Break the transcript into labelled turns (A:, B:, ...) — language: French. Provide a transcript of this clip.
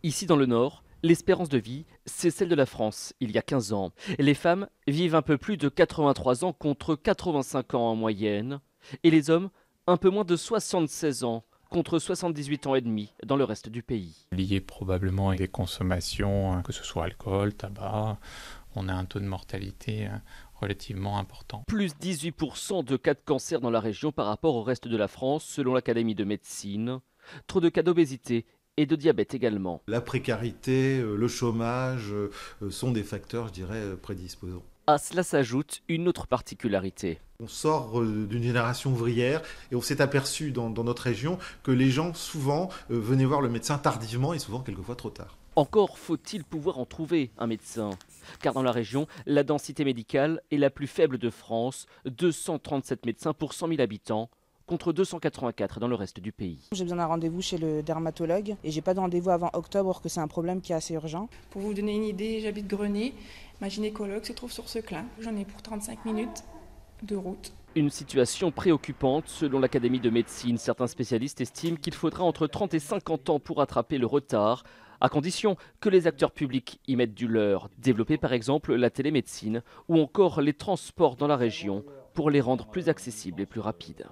A: Ici dans le Nord, l'espérance de vie, c'est celle de la France, il y a 15 ans. Les femmes vivent un peu plus de 83 ans contre 85 ans en moyenne. Et les hommes, un peu moins de 76 ans contre 78 ans et demi dans le reste du pays.
B: Lié probablement à des consommations, que ce soit alcool, tabac, on a un taux de mortalité relativement important.
A: Plus 18% de cas de cancer dans la région par rapport au reste de la France, selon l'Académie de médecine. Trop de cas d'obésité et de diabète également.
C: La précarité, le chômage sont des facteurs, je dirais, prédisposants.
A: À cela s'ajoute une autre particularité.
C: On sort d'une génération ouvrière et on s'est aperçu dans notre région que les gens souvent venaient voir le médecin tardivement et souvent quelquefois trop tard.
A: Encore faut-il pouvoir en trouver un médecin. Car dans la région, la densité médicale est la plus faible de France, 237 médecins pour 100 000 habitants, contre 284 dans le reste du pays.
D: J'ai besoin d'un rendez-vous chez le dermatologue et j'ai pas de rendez-vous avant octobre, que c'est un problème qui est assez urgent.
E: Pour vous donner une idée, j'habite Grenier, ma gynécologue se trouve sur Seclin. J'en ai pour 35 minutes de route.
A: Une situation préoccupante selon l'Académie de médecine. Certains spécialistes estiment qu'il faudra entre 30 et 50 ans pour rattraper le retard, à condition que les acteurs publics y mettent du leur. Développer par exemple la télémédecine ou encore les transports dans la région pour les rendre plus accessibles et plus rapides.